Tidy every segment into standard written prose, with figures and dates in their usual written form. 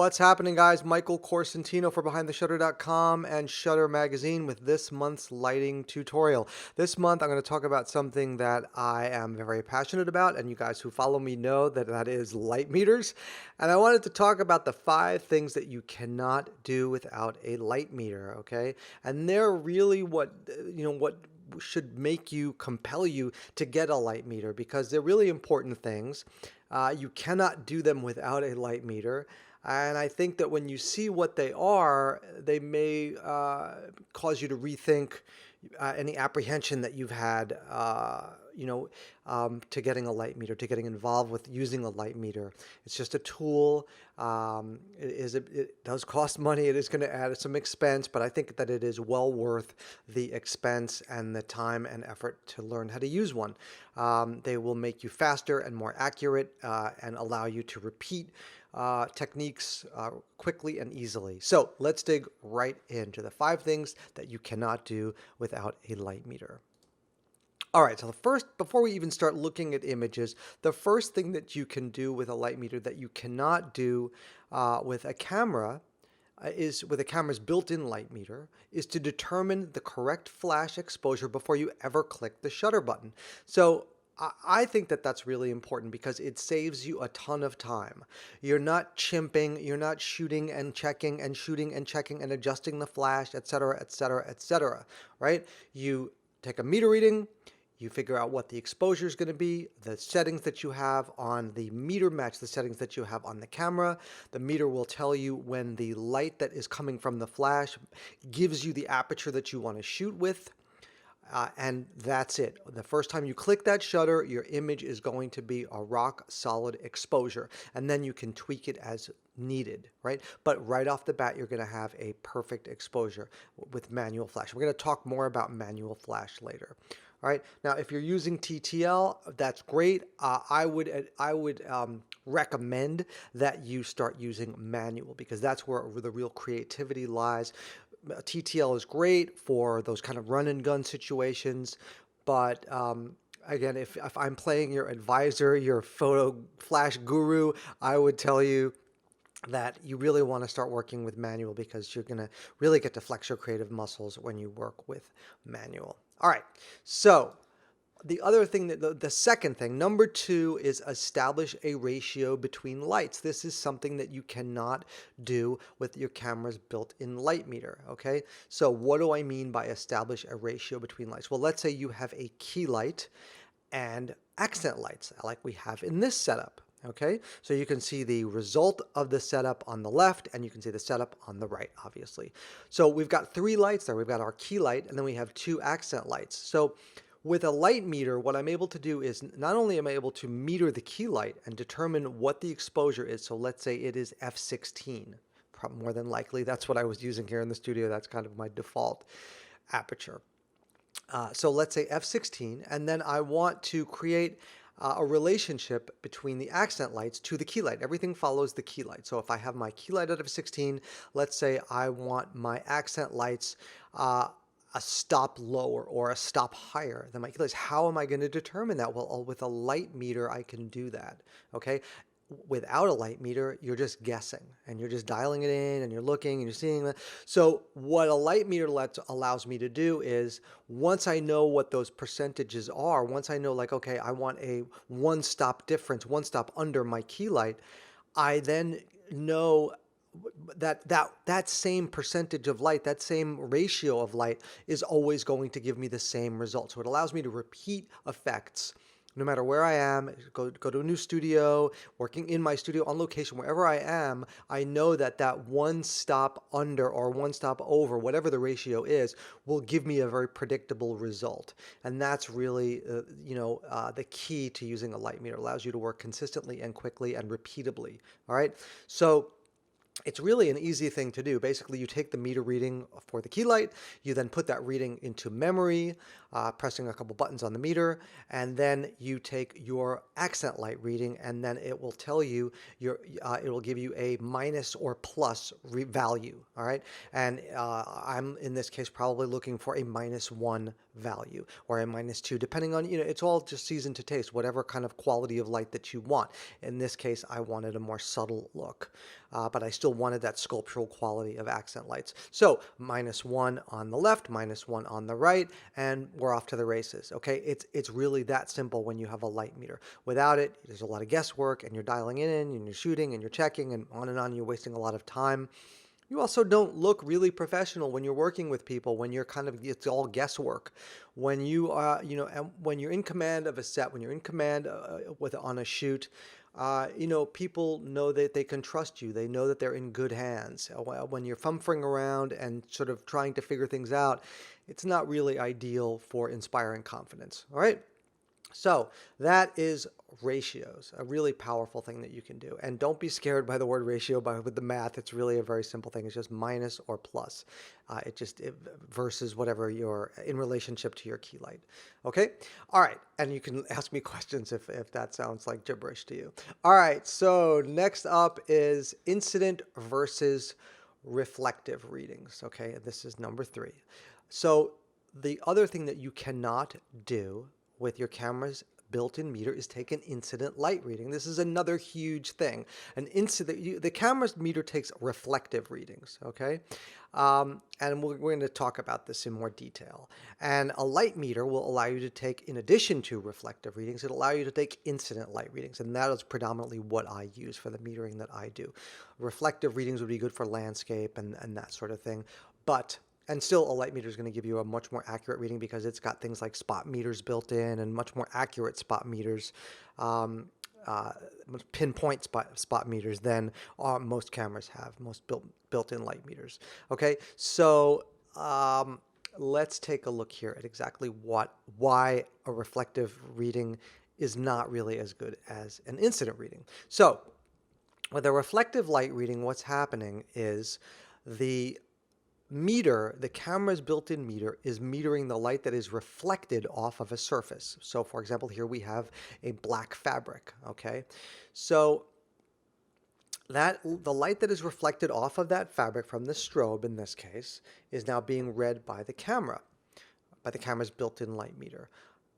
What's happening, guys? Michael Corsentino for BehindTheShutter.com and Shutter Magazine with this month's lighting tutorial. This month, I'm going to talk about something that I am very passionate about, and you guys who follow me know that that is light meters. And I wanted to talk about the 5 things that you cannot do without a light meter, okay? And they're really what should make you, compel you to get a light meter, because they're really important things. You cannot do them without a light meter. And I think that when you see what they are, they may cause you to rethink any apprehension that you've had, to getting a light meter, to getting involved with using a light meter. It's just a tool. It does cost money. It is going to add some expense, but I think that it is well worth the expense and the time and effort to learn how to use one. They will make you faster and more accurate and allow you to repeat techniques quickly and easily. So let's dig right into the 5 things that you cannot do without a light meter. All right, so before we even start looking at images, the first thing that you can do with a light meter that you cannot do with a camera with a camera's built-in light meter is to determine the correct flash exposure before you ever click the shutter button. So I think that that's really important because it saves you a ton of time. You're not chimping, you're not shooting and checking and shooting and checking and adjusting the flash, etc., etc., etc., right? You take a meter reading, you figure out what the exposure is going to be, the settings that you have on the meter match the settings that you have on the camera. The meter will tell you when the light that is coming from the flash gives you the aperture that you want to shoot with. And that's it. The first time you click that shutter, your image is going to be a rock solid exposure. And then you can tweak it as needed, right? But right off the bat, you're going to have a perfect exposure with manual flash. We're going to talk more about manual flash later. All right. Now, if you're using TTL, that's great. I would recommend that you start using manual because that's where the real creativity lies. TTL is great for those kind of run and gun situations, but again, if I'm playing your advisor, your photo flash guru, I would tell you that you really want to start working with manual because you're going to really get to flex your creative muscles when you work with manual. All right, so the other thing, the second thing, number 2, is establish a ratio between lights. This is something that you cannot do with your camera's built-in light meter, okay? So what do I mean by establish a ratio between lights? Well, let's say you have a key light and accent lights like we have in this setup. Okay, so you can see the result of the setup on the left and you can see the setup on the right, obviously. So we've got 3 lights there. We've got our key light and then we have 2 accent lights. So with a light meter, what I'm able to do is not only am I able to meter the key light and determine what the exposure is. So let's say it is f16, probably more than likely. That's what I was using here in the studio. That's kind of my default aperture. So let's say f16, and then I want to create a relationship between the accent lights to the key light. Everything follows the key light. So if I have my key light at f16, let's say I want my accent lights a stop lower or a stop higher than my key lights. How am I going to determine that? Well, with a light meter, I can do that. Okay. Without a light meter, you're just guessing and you're just dialing it in and you're looking and you're seeing that. So what a light meter allows me to do is once I know what those percentages are, once I know like, okay, I want a 1 stop difference, 1 stop under my key light, I then know that same percentage of light, that same ratio of light is always going to give me the same result. So it allows me to repeat effects no matter where I am, go to a new studio, working in my studio, on location, wherever I am, I know that that 1 stop under or 1 stop over, whatever the ratio is, will give me a very predictable result. And that's really, the key to using a light meter. It allows you to work consistently and quickly and repeatably. All right. So it's really an easy thing to do. Basically, you take the meter reading for the key light, you then put that reading into memory, pressing a couple buttons on the meter, and then you take your accent light reading, and then it will tell you it will give you a minus or plus value. All right, and I'm in this case probably looking for a -1 value or a -2, depending on, it's all just season to taste, whatever kind of quality of light that you want. In this case, I wanted a more subtle look, but I still wanted that sculptural quality of accent lights. So -1 on the left, -1 on the right, and we're off to the races. Okay, it's really that simple when you have a light meter. Without it, there's a lot of guesswork, and you're dialing in, and you're shooting, and you're checking, and on. You're wasting a lot of time. You also don't look really professional when you're working with people, when you're it's all guesswork. When you are, and when you're in command of a set, when you're in command on a shoot, people know that they can trust you. They know that they're in good hands. When you're fumfering around and sort of trying to figure things out, it's not really ideal for inspiring confidence. All right. So that is ratios, a really powerful thing that you can do. And don't be scared by the word ratio with the math. It's really a very simple thing. It's just minus or plus. It versus whatever you're in relationship to your key light. Okay? All right. And you can ask me questions if that sounds like gibberish to you. All right. So next up is incident versus reflective readings. Okay? This is number 3. So the other thing that you cannot do with your camera's built-in meter is take an incident light reading. This is another huge thing. The camera's meter takes reflective readings, okay? And we're going to talk about this in more detail. And a light meter will allow you to take, in addition to reflective readings, it'll allow you to take incident light readings. And that is predominantly what I use for the metering that I do. Reflective readings would be good for landscape and that sort of thing. And still, a light meter is going to give you a much more accurate reading because it's got things like spot meters built in and much more accurate spot meters, pinpoint spot meters than most cameras have, most built-in light meters. Okay, so let's take a look here at exactly why a reflective reading is not really as good as an incident reading. So with a reflective light reading, what's happening is the camera's built-in meter is metering the light that is reflected off of a surface. So for example, here we have a black fabric, okay? So the light that is reflected off of that fabric from the strobe, in this case, is now being read by the camera's built-in light meter.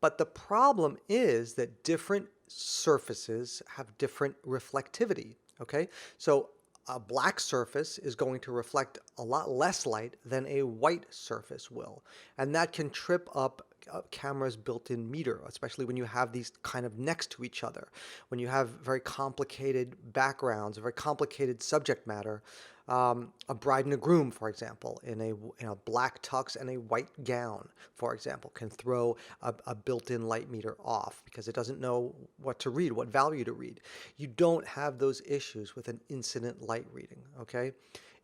But the problem is that different surfaces have different reflectivity, okay? So a black surface is going to reflect a lot less light than a white surface will. And that can trip up a camera's built-in meter, especially when you have these kind of next to each other. When you have very complicated backgrounds, very complicated subject matter, a bride and a groom, for example, in a black tux and a white gown, for example, can throw a built-in light meter off because it doesn't know what to read, what value to read. You don't have those issues with an incident light reading, okay?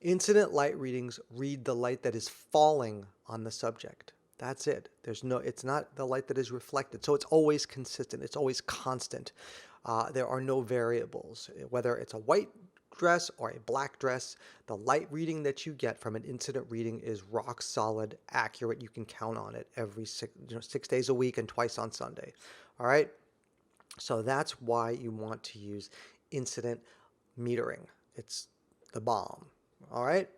Incident light readings read the light that is falling on the subject. That's it. It's not the light that is reflected. So it's always consistent. It's always constant. There are no variables. Whether it's a white dress or a black dress, the light reading that you get from an incident reading is rock solid, accurate. You can count on it every 6 days a week and twice on Sunday. All right. So that's why you want to use incident metering. It's the bomb. All right.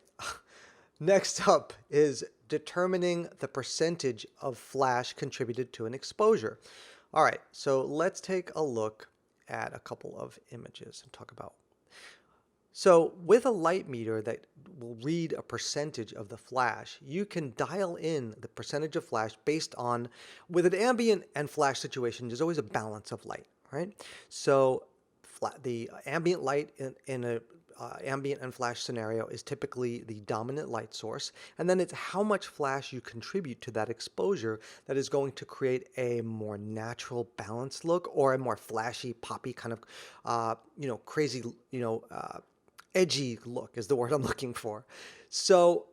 Next up is determining the percentage of flash contributed to an exposure. All right. So let's take a look at a couple of images and talk about. So with a light meter that will read a percentage of the flash, you can dial in the percentage of flash based on, with an ambient and flash situation, there's always a balance of light, right? So the ambient light in a ambient and flash scenario is typically the dominant light source, and then it's how much flash you contribute to that exposure that is going to create a more natural, balanced look, or a more flashy, poppy kind of, crazy, edgy look is the word I'm looking for. So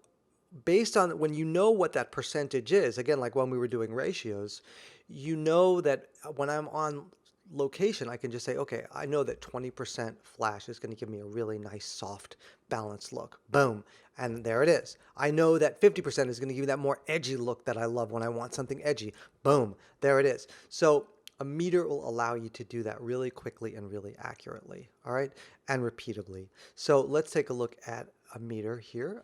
based on when you know what that percentage is, again, like when we were doing ratios, you know that when I'm on location, I can just say, okay, I know that 20% flash is going to give me a really nice, soft, balanced look. Boom. And there it is. I know that 50% is going to give me that more edgy look that I love when I want something edgy. Boom. There it is. So a meter will allow you to do that really quickly and really accurately. All right. And repeatably. So let's take a look at a meter here.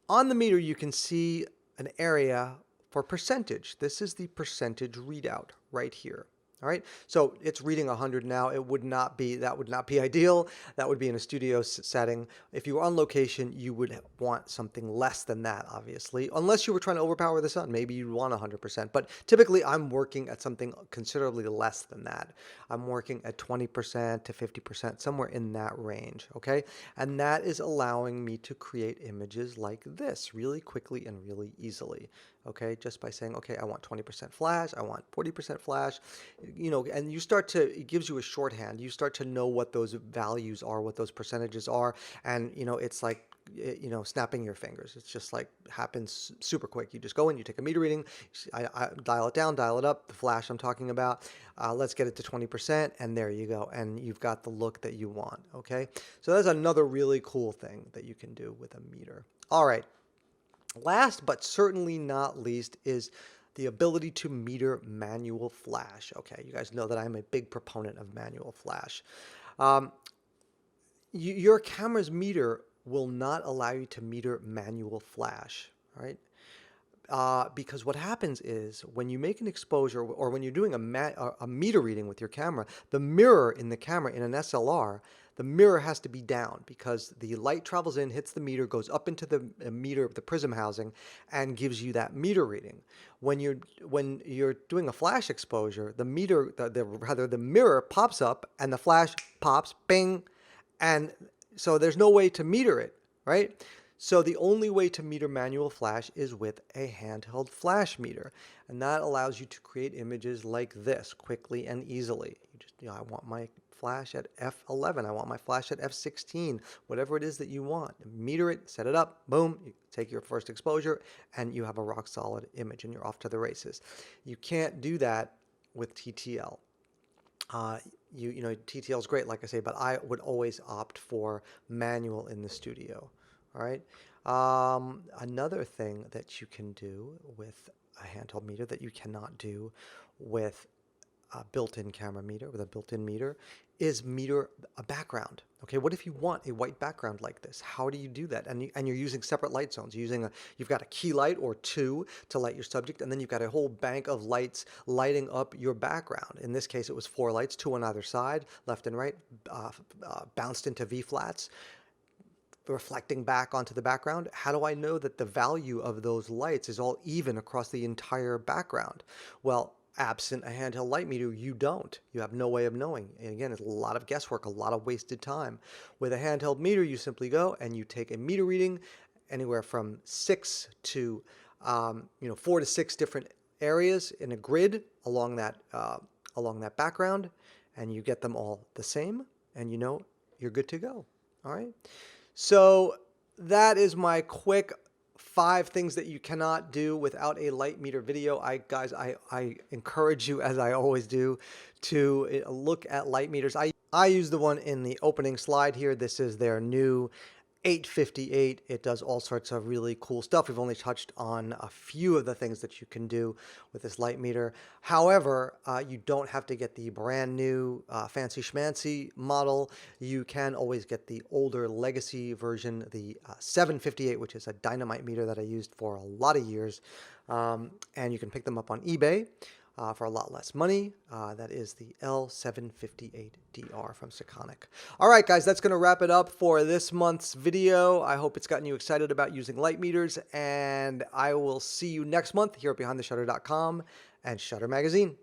On the meter, you can see an area for percentage. This is the percentage readout right here. All right, so it's reading 100 now. That would not be ideal. That would be in a studio setting. If you were on location, you would want something less than that, obviously, unless you were trying to overpower the sun. Maybe you'd want 100%. But typically, I'm working at something considerably less than that. I'm working at 20% to 50%, somewhere in that range. Okay, and that is allowing me to create images like this really quickly and really easily. Okay, just by saying, okay, I want 20% flash, I want 40% flash, and it gives you a shorthand. You start to know what those values are, what those percentages are, and, it's like, snapping your fingers. It's just like happens super quick. You just go in, you take a meter reading, I dial it down, dial it up, the flash I'm talking about. Let's get it to 20%, and there you go. And you've got the look that you want, okay? So that's another really cool thing that you can do with a meter. All right. Last but certainly not least is the ability to meter manual flash. Okay, you guys know that I'm a big proponent of manual flash. Your camera's meter will not allow you to meter manual flash, right? Because what happens is when you make an exposure or when you're doing a meter reading with your camera, the mirror in the camera in an SLR, the mirror has to be down because the light travels in, hits the meter, goes up into the meter, the prism housing, and gives you that meter reading. When you're doing a flash exposure, the mirror pops up and the flash pops, bing, and so there's no way to meter it, right? So the only way to meter manual flash is with a handheld flash meter. And that allows you to create images like this quickly and easily. I want my flash at f11. I want my flash at f16, whatever it is that you want. Meter it, set it up, boom, you take your first exposure, and you have a rock solid image, and you're off to the races. You can't do that with TTL. TTL is great, like I say, but I would always opt for manual in the studio. All right. Another thing that you can do with a handheld meter that you cannot do with a built-in camera meter, with a built-in meter, is meter a background. Okay, what if you want a white background like this? How do you do that? And you're using separate light zones. You've got a key light or two to light your subject, and then you've got a whole bank of lights lighting up your background. In this case, it was 4 lights, 2 on either side, left and right, bounced into V-flats, reflecting back onto the background. How do I know that the value of those lights is all even across the entire background? Well, absent a handheld light meter, you don't. You have no way of knowing. And again, it's a lot of guesswork, a lot of wasted time. With a handheld meter, you simply go and you take a meter reading anywhere from 6 to 4 to 6 different areas in a grid along that background, and you get them all the same, and you're good to go. All right. So that is my quick 5 things that you cannot do without a light meter video. I encourage you, as I always do, to look at light meters. I use the one in the opening slide here. This is their new 858. It does all sorts of really cool stuff. We've only touched on a few of the things that you can do with this light meter. However, you don't have to get the brand new fancy schmancy model. You can always get the older legacy version, the 758, which is a dynamite meter that I used for a lot of years. And you can pick them up on eBay for a lot less money. That is the L758DR from Sekonic. All right, guys, that's going to wrap it up for this month's video. I hope it's gotten you excited about using light meters, and I will see you next month here at BehindTheShutter.com and Shutter Magazine.